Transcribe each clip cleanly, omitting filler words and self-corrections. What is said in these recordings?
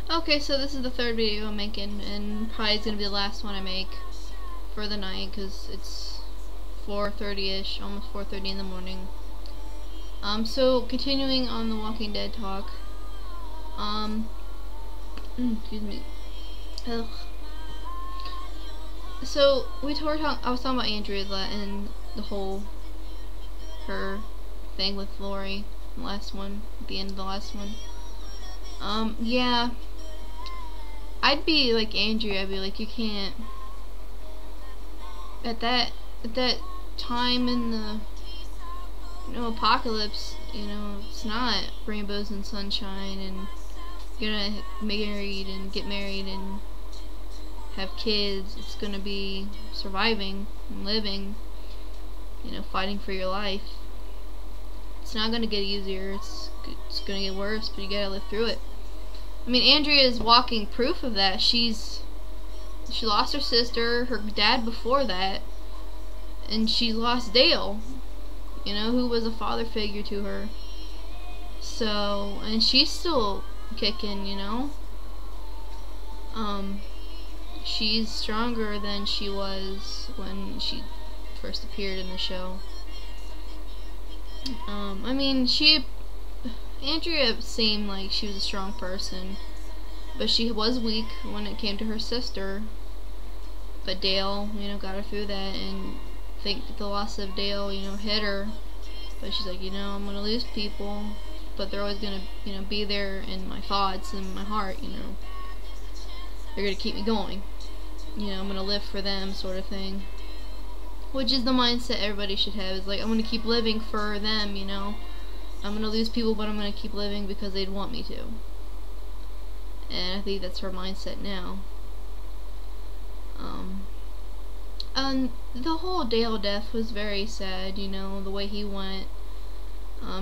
Okay, so this is the third video I'm making, and probably it's gonna be the last one I make for the night, because it's 4:30ish, almost 4:30 in the morning. So continuing on the Walking Dead talk. Excuse me. Ugh. So I was talking about Andrea and the whole her thing with Lori, the last one, at the end of the last one. Yeah, I'd be like Andrea. I'd be like, you can't. At that time in the apocalypse, it's not rainbows and sunshine and you're gonna get married and have kids. It's gonna be surviving and living, fighting for your life. It's not gonna get easier. It's gonna get worse, but you gotta live through it. I mean, Andrea is walking proof of that. She lost her sister, her dad before that, and she lost Dale, who was a father figure to her. So, and she's still kicking, she's stronger than she was when she first appeared in the show. I mean, Andrea seemed like she was a strong person, but she was weak when it came to her sister. But Dale, got her through that, and I think the loss of Dale, hit her. But she's like, I'm gonna lose people, but they're always gonna, be there in my thoughts and my heart, They're gonna keep me going. I'm gonna live for them, sort of thing. Which is the mindset everybody should have. Is like, I'm gonna keep living for them, I'm gonna lose people, but I'm gonna keep living because they'd want me to. And I think that's her mindset now. And the whole Dale death was very sad, the way he went.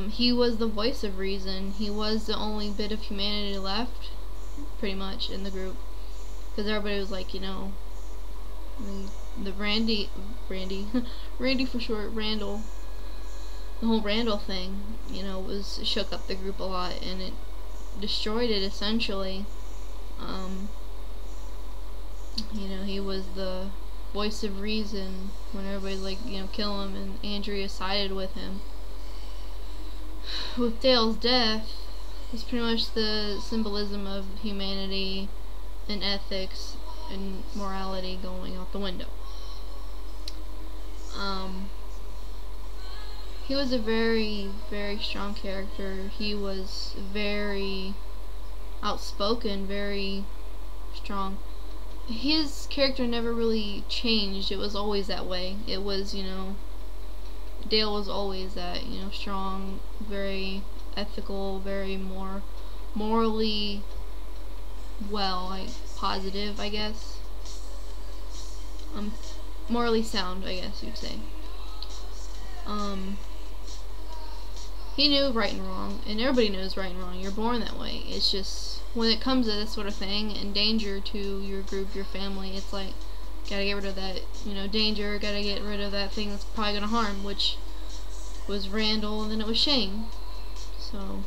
He was the voice of reason. He was the only bit of humanity left, pretty much, in the group. Because everybody was like, the Randy for short, Randall. The whole Randall thing, shook up the group a lot, and it destroyed it, essentially. He was the voice of reason when everybody's like, kill him, and Andrea sided with him. With Dale's death, it's pretty much the symbolism of humanity and ethics and morality going out the window. He was a very, very strong character. He was very outspoken, very strong. His character never really changed. It was always that way. It was, Dale was always that, strong, very ethical, very morally positive, I guess. Morally sound, I guess you'd say. He knew right and wrong, and everybody knows right and wrong. You're born that way. It's just, when it comes to this sort of thing, and danger to your group, your family, it's like, gotta get rid of that, danger, gotta get rid of that thing that's probably gonna harm, which was Randall, and then it was Shane. So,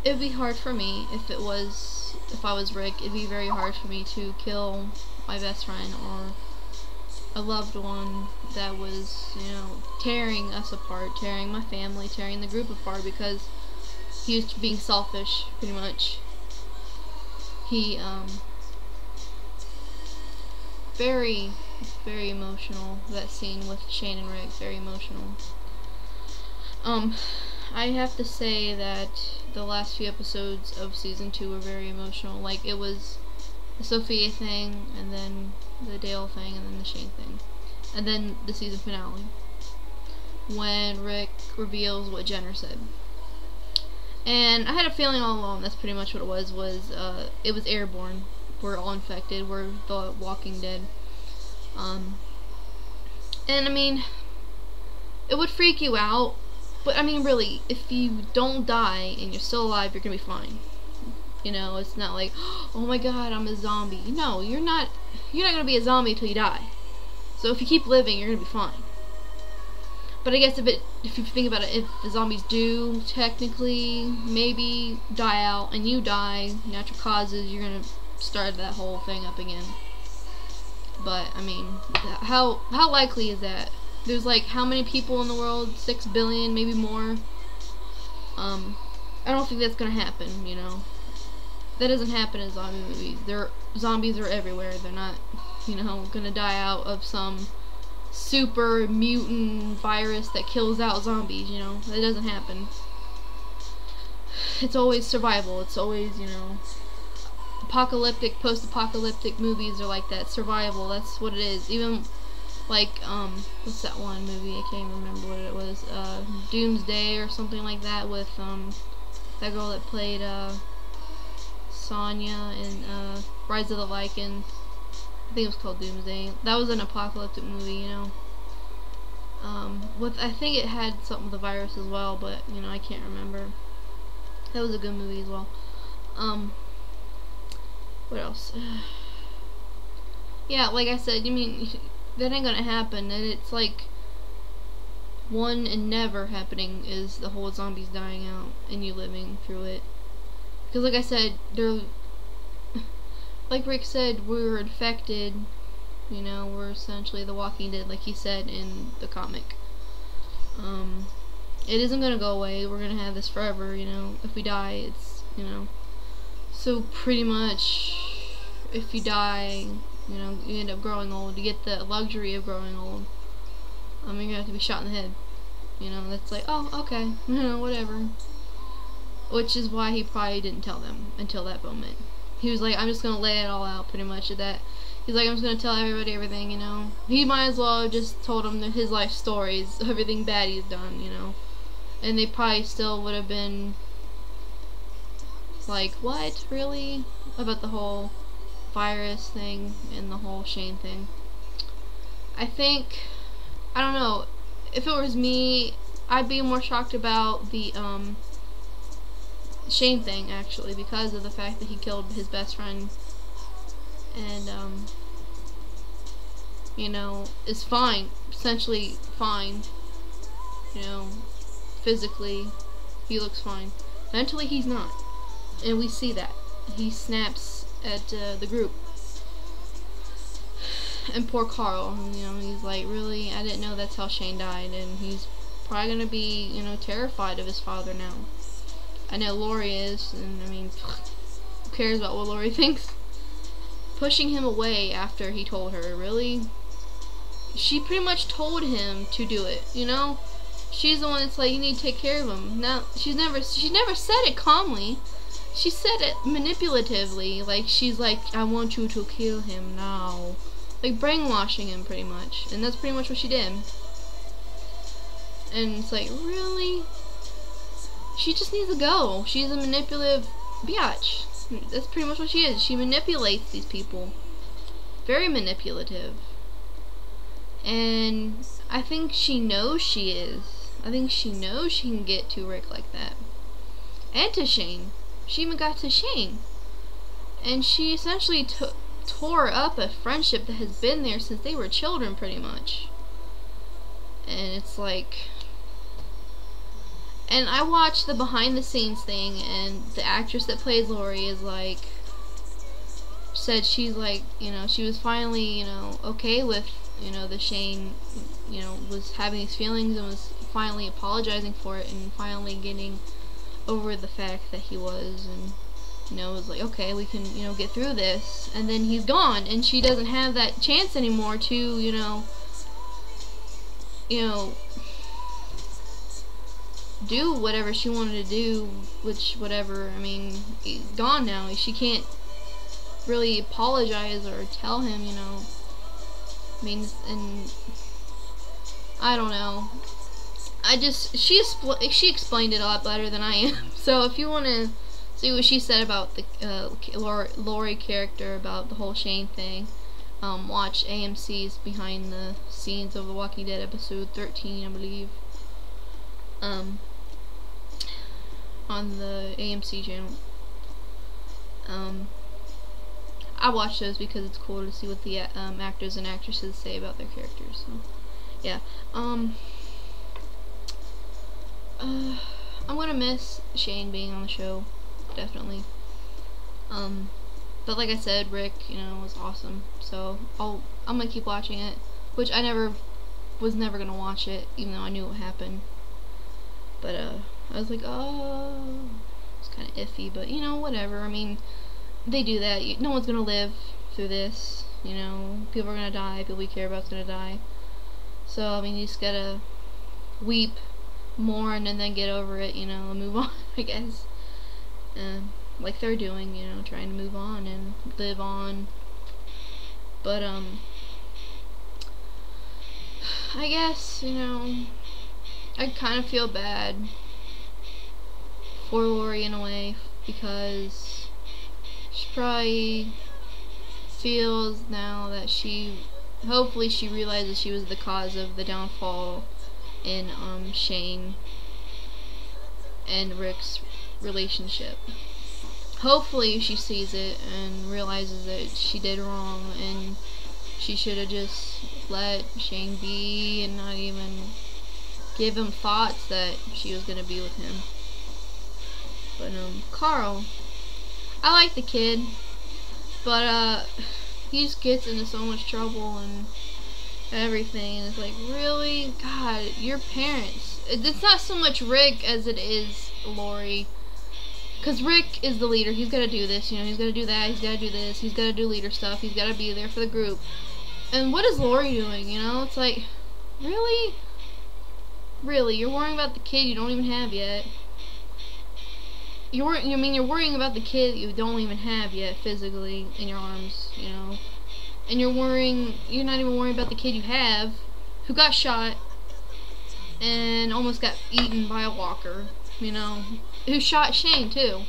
it'd be hard for me if I was Rick. It'd be very hard for me to kill my best friend or a loved one that was, tearing us apart, tearing my family, tearing the group apart, because he was being selfish, pretty much. He, very, very emotional. That scene with Shane and Rick, very emotional. I have to say that the last few episodes of season 2 were very emotional. Like, it was the Sophia thing, and then the Dale thing, and then the Shane thing, and then the season finale, when Rick reveals what Jenner said. And I had a feeling all along that's pretty much what it was it was airborne. We're all infected. We're the Walking Dead. And I mean, it would freak you out, but I mean, really, if you don't die and you're still alive, you're gonna be fine. It's not like, oh my god, I'm a zombie. No, you're not gonna be a zombie until you die. So if you keep living, you're gonna be fine. But I guess if you think about it, if the zombies do technically maybe die out and you die, natural causes, you're gonna start that whole thing up again. But I mean, how likely is that? There's like how many people in the world? 6 billion, maybe more. I don't think that's gonna happen. You know, that doesn't happen in zombie movies. Zombies are everywhere. They're not, you know, gonna die out of some super mutant virus that kills out zombies. You know, that doesn't happen. It's always survival. It's always, you know, apocalyptic, post-apocalyptic movies are like that. Survival. That's what it is. Even like what's that one movie? I can't even remember what it was. Doomsday or something like that with that girl that played Sonya in Rise of the Lycans. I think it was called Doomsday. That was an apocalyptic movie, you know. I think it had something with the virus as well, but you know, I can't remember. That was a good movie as well. What else? Yeah, like I said, you mean that ain't gonna happen, and it's like one and never happening is the whole zombies dying out and you living through it. Because like I said, they're like Rick said, we're infected. You know, we're essentially the Walking Dead, like he said in the comic. It isn't gonna go away. We're gonna have this forever. You know, if we die, it's, you know. So pretty much, if you die, you know, you end up growing old. You get the luxury of growing old. You're gonna have to be shot in the head. You know, that's like, oh, okay, you know, whatever. Which is why he probably didn't tell them until that moment. He was like, I'm just gonna lay it all out, pretty much, at that. He's like, I'm just gonna tell everybody everything, you know. He might as well have just told them his life stories, everything bad he's done, you know. And they probably still would have been like, what, really? About the whole virus thing and the whole Shane thing. I think, I don't know, if it was me, I'd be more shocked about the Shane thing, actually, because of the fact that he killed his best friend. And you know, is fine, essentially fine, you know, physically he looks fine, mentally he's not, and we see that. He snaps at the group. And poor Carl, you know, he's like, really? I didn't know that's how Shane died. And he's probably gonna be, you know, terrified of his father now. I know Lori is, and I mean, who cares about what Lori thinks? Pushing him away after he told her, really? She pretty much told him to do it, you know? She's the one that's like, you need to take care of him. Now, she never said it calmly. She said it manipulatively, like she's like, I want you to kill him now. Like brainwashing him, pretty much. And that's pretty much what she did. And it's like, really? She just needs to go. She's a manipulative biatch. That's pretty much what she is. She manipulates these people. Very manipulative. And I think she knows she is. I think she knows she can get to Rick like that. And to Shane. She even got to Shane. And she essentially tore up a friendship that has been there since they were children, pretty much. And it's like... And I watched the behind the scenes thing, and the actress that plays Lori is like... said she's like, you know, she was finally, you know, okay with, you know, the Shane, you know, was having these feelings and was finally apologizing for it and finally getting over the fact that he was, and you know, it was like, okay, we can, you know, get through this. And then he's gone, and she doesn't have that chance anymore to, you know, do whatever she wanted to do, which, whatever, I mean, he's gone now. She can't really apologize or tell him, you know, I mean, and I don't know. She explained it a lot better than I am. So if you want to see what she said about the Lori character, about the whole Shane thing, watch AMC's Behind the Scenes of The Walking Dead episode 13, I believe, on the AMC channel. I watch those because it's cool to see what the actors and actresses say about their characters. So, yeah. I'm gonna miss Shane being on the show, definitely. But like I said, Rick, was awesome. So I'm gonna keep watching it, which I was never gonna watch it, even though I knew what happened. But I was like, oh, it's kind of iffy, but whatever. I mean, they do that. No one's gonna live through this. People are gonna die. People we care about's gonna die. So I mean, you just gotta weep, mourn, and then get over it. And move on, I guess. Like they're doing, trying to move on and live on. But I guess I kind of feel bad for Lori in a way, because she probably feels now that hopefully she realizes she was the cause of the downfall in Shane and Rick's relationship. Hopefully she sees it and realizes that she did wrong and she should have just let Shane be and not even give him thoughts that she was going to be with him. But Carl, I like the kid, but he just gets into so much trouble and everything, and it's like, really? God, your parents. It's not so much Rick as it is Lori. Because Rick is the leader. He's got to do this, he's got to do that, he's got to do this, he's got to do leader stuff, he's got to be there for the group. And what is Lori doing, It's like, really? Really? You're worrying about the kid you don't even have yet. You're worrying about the kid you don't even have yet physically in your arms, And you're not even worrying about the kid you have, who got shot and almost got eaten by a walker, who shot Shane too.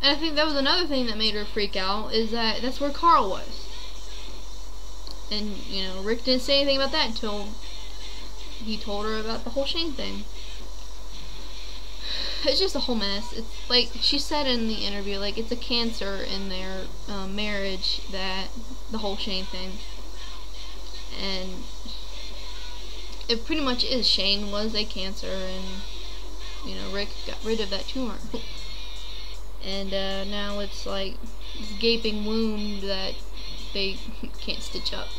And I think that was another thing that made her freak out, is that that's where Carl was. And, Rick didn't say anything about that until he told her about the whole Shane thing. It's just a whole mess. It's like she said in the interview, like, it's a cancer in their marriage, that the whole Shane thing. And it pretty much is. Shane was a cancer, and Rick got rid of that tumor. And now it's like this gaping wound that they can't stitch up.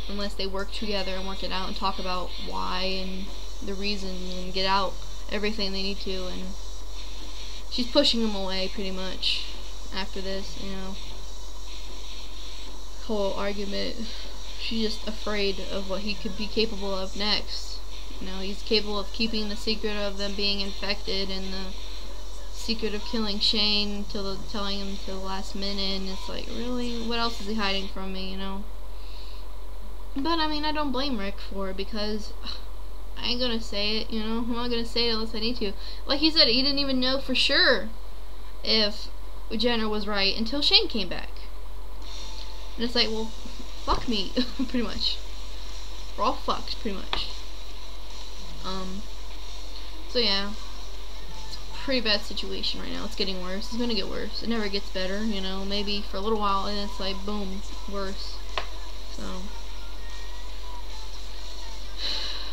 Unless they work together and work it out and talk about why and the reason and get out everything they need to. And she's pushing him away pretty much after this, whole argument. She's just afraid of what he could be capable of next. He's capable of keeping the secret of them being infected and the secret of killing Shane till telling him till the last minute, and it's like, really? What else is he hiding from me, But I mean, I don't blame Rick for it, because I ain't gonna say it, I'm not gonna say it unless I need to. Like he said, he didn't even know for sure if Jenner was right until Shane came back. And it's like, well, fuck me, pretty much. We're all fucked, pretty much. So yeah, it's a pretty bad situation right now. It's getting worse. It's gonna get worse. It never gets better, maybe for a little while, and it's like, boom, worse. So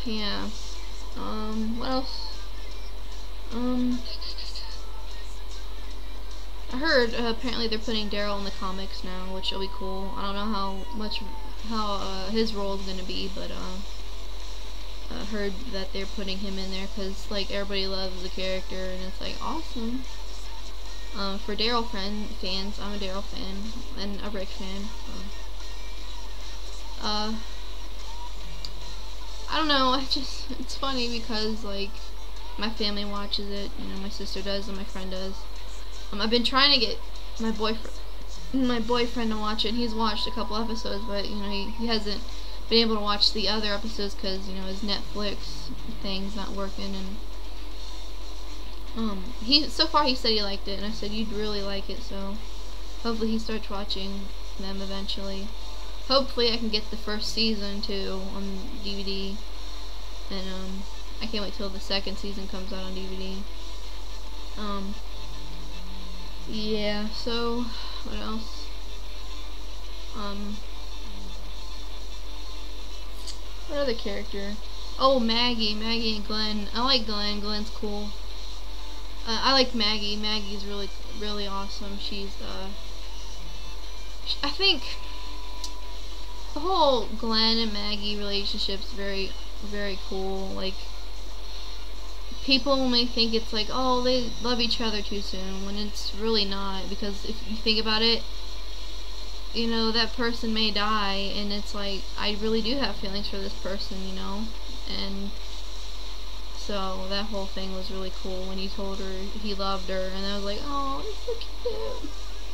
yeah. What else? I heard apparently they're putting Daryl in the comics now, which will be cool. I don't know how his role is gonna be, but I heard that they're putting him in there because like everybody loves the character, and it's like awesome. For Daryl fans, I'm a Daryl fan and a Rick fan. I don't know, it's funny because, like, my family watches it, my sister does and my friend does. I've been trying to get my boyfriend to watch it. He's watched a couple episodes, but, he hasn't been able to watch the other episodes because, his Netflix thing's not working, and, so far he said he liked it, and I said, you'd really like it, so hopefully he starts watching them eventually. Hopefully I can get the first season too on DVD, and I can't wait till the second season comes out on DVD. Yeah, so what else? What other character? Oh, Maggie and Glenn. I like Glenn. Glenn's cool. I like Maggie. Maggie's really awesome. She's I think the whole Glenn and Maggie relationship's very cool. Like, people may think it's like, oh, they love each other too soon, when it's really not, because if you think about it, you know, that person may die, and it's like, I really do have feelings for this person, you know, and so that whole thing was really cool when he told her he loved her, and I was like, oh, it's so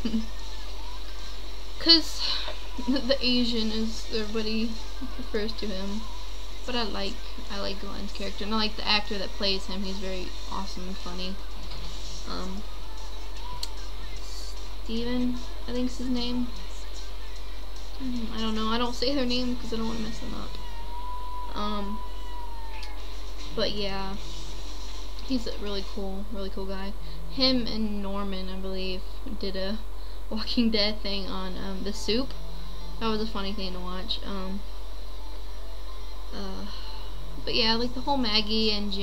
cute. Because the Asian is everybody refers to him, but I like Glenn's character, and I like the actor that plays him. He's very awesome and funny. Steven, I think is his name. I don't know. I don't say their name because I don't want to mess them up. But yeah, he's a really cool guy. Him and Norman, I believe, did a Walking Dead thing on The Soup. That was a funny thing to watch. But yeah, like the whole Maggie and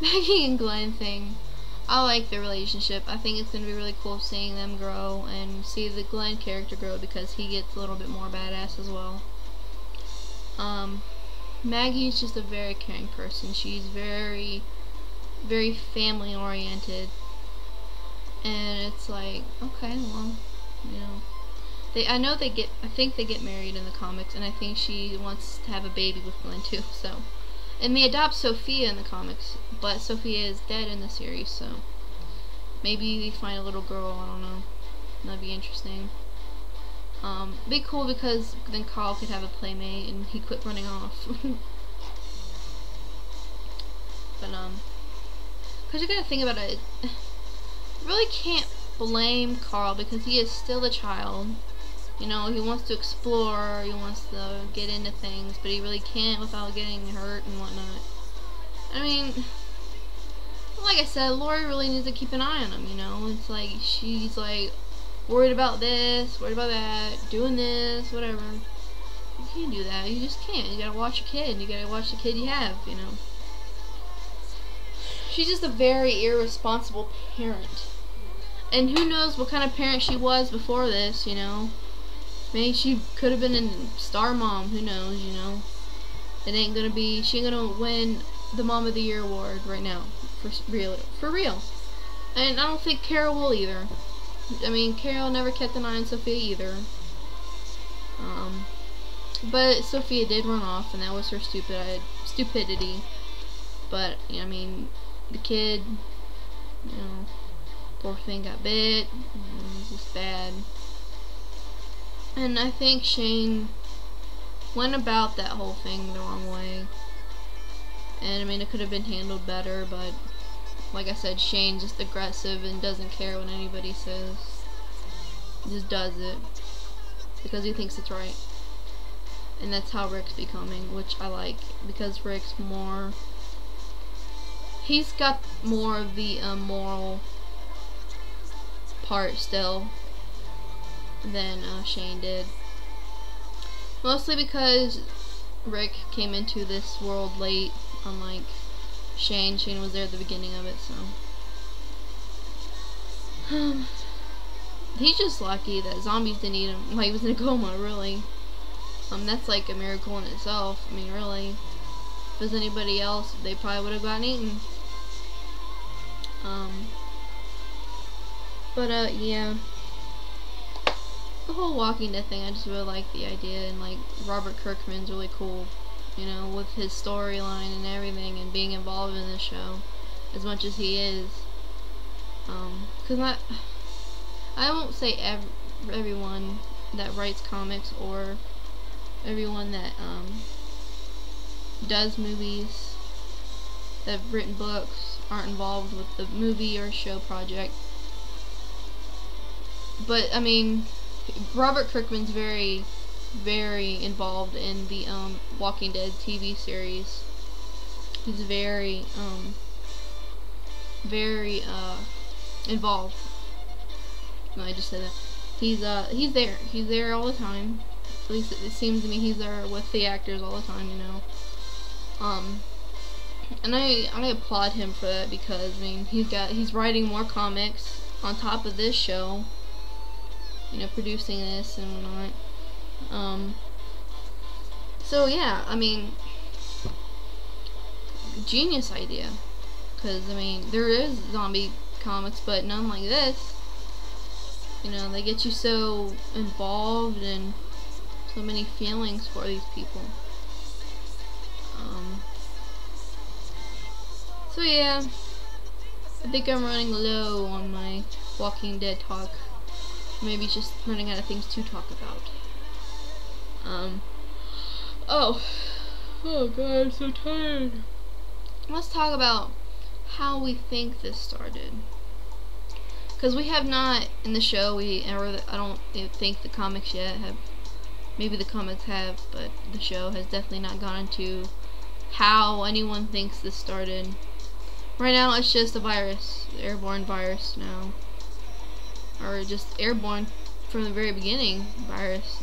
Maggie and Glenn thing. I like their relationship. I think it's gonna be really cool seeing them grow and see the Glenn character grow, because he gets a little bit more badass as well. Maggie's just a very caring person. She's very family oriented, and it's like, okay, well, you know, I think they get married in the comics, and I think she wants to have a baby with Glenn too, so. And they adopt Sophia in the comics, but Sophia is dead in the series, so maybe they find a little girl, I don't know. That'd be interesting. Be cool, because then Carl could have a playmate and he quit running off. But cause you gotta think about it, you really can't blame Carl, because he is still a child. You know, he wants to explore, he wants to get into things, but he really can't without getting hurt and whatnot. I mean, like I said, Lori really needs to keep an eye on him, you know? It's like, she's like, worried about this, worried about that, doing this, whatever. You can't do that, you just can't. You gotta watch your kid, you gotta watch the kid you have, you know? She's just a very irresponsible parent. And who knows what kind of parent she was before this, you know? Maybe she could have been a star mom, who knows, you know? She ain't gonna win the Mom of the Year award right now, for real. And I don't think Carol will either. I mean, Carol never kept an eye on Sophia either. But Sophia did run off, and that was her stupidity. But, you know, I mean, the kid, you know, poor thing got bit, and it was just bad. And I think Shane went about that whole thing the wrong way. And I mean, it could have been handled better, but like I said, Shane's just aggressive and doesn't care what anybody says. He just does it because he thinks it's right. And that's how Rick's becoming, which I like, because Rick's he's got more of the moral part still than Shane did. Mostly because Rick came into this world late, unlike Shane. Shane was there at the beginning of it, so. He's just lucky that zombies didn't eat him while he was in a coma, really. That's like a miracle in itself. I mean, really. If it was anybody else, they probably would have gotten eaten. Yeah. The whole Walking Dead thing, I just really like the idea, and like Robert Kirkman's really cool, you know, with his storyline and everything, and being involved in the show as much as he is. Cause I won't say everyone that writes comics or everyone that does movies, that have written books, aren't involved with the movie or show project. But I mean, Robert Kirkman's very involved in the Walking Dead TV series. He's very involved. No, I just said that. He's there all the time. At least it seems to me he's there with the actors all the time, you know. And I applaud him for that, because I mean he's writing more comics on top of this show, you know, producing this and whatnot. So yeah, I mean, genius idea, because I mean there is zombie comics, but none like this. You know, they get you so involved and so many feelings for these people. So yeah, I think I'm running low on my Walking Dead talk. Maybe just running out of things to talk about. Oh god, I'm so tired. Let's talk about how we think this started. Because we have not, in the show, I don't think the comics yet have, maybe the comics have, but the show has definitely not gone into how anyone thinks this started. Right now it's just a virus, the airborne virus now. Or just airborne from the very beginning virus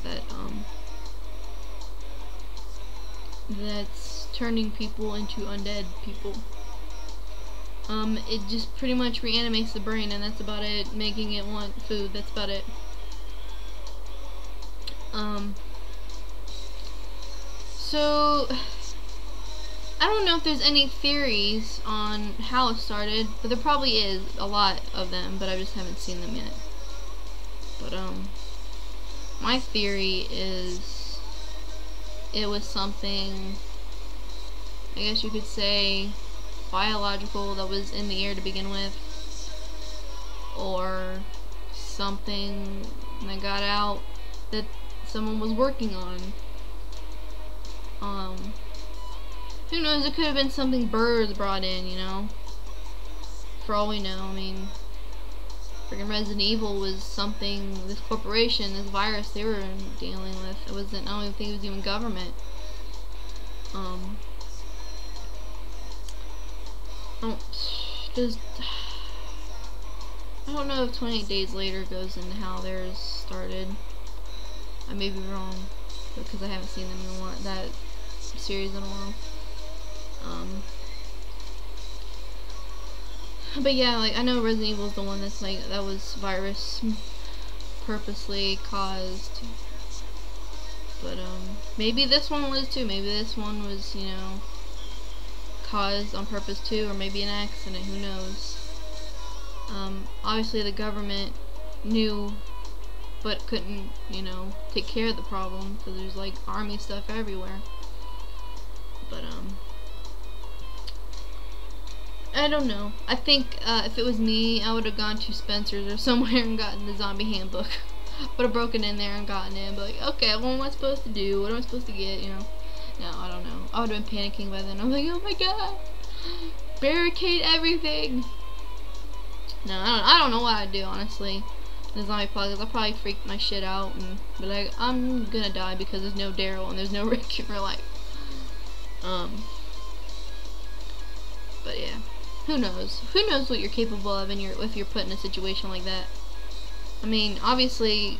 that's turning people into undead people. It just pretty much reanimates the brain, and that's about it, making it want food, that's about it. So I don't know if there's any theories on how it started, but there probably is a lot of them, but I just haven't seen them yet. But my theory is it was something, I guess you could say, biological that was in the air to begin with, or something that got out that someone was working on. Who knows, it could have been something birds brought in, you know, for all we know. I mean, freaking Resident Evil was something, this corporation, this virus they were dealing with. It wasn't, I don't even think it was even government. I don't know if 28 Days Later goes into how theirs started. I may be wrong, because I haven't seen them in that series in a while. But yeah, like, I know Resident Evil is the one that's like, that was virus purposely caused. But maybe this one was too. Maybe this one was, you know, caused on purpose too, or maybe an accident, who knows. Obviously the government knew but couldn't, you know, take care of the problem, because there's like army stuff everywhere. But I don't know. I think if it was me, I would have gone to Spencer's or somewhere and gotten the zombie handbook. Would have broken in there and gotten it, but like, okay, what am I supposed to do? What am I supposed to get? You know? No, I don't know. I would have been panicking by then. I'm like, oh my god, barricade everything. No, I don't know what I'd do, honestly. The zombie apocalypse, I'll probably freak my shit out and be like, I'm gonna die because there's no Daryl and there's no Rick in real life. But yeah, who knows? Who knows what you're capable of if you're put in a situation like that? I mean, obviously,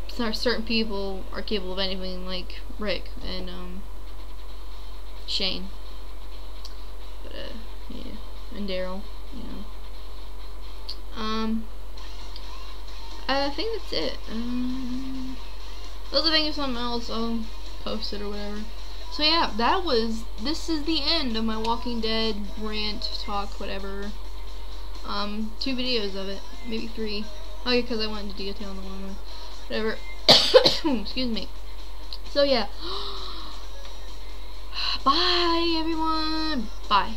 certain people are capable of anything, like Rick and Shane. But yeah, and Daryl, you know. I think that's it. Those are things of something else, I'll post it or whatever. So yeah, this is the end of my Walking Dead rant, talk, whatever. 2 videos of it, maybe 3. Oh yeah, because I went into detail on the one, whatever. Excuse me. So yeah. Bye everyone. Bye.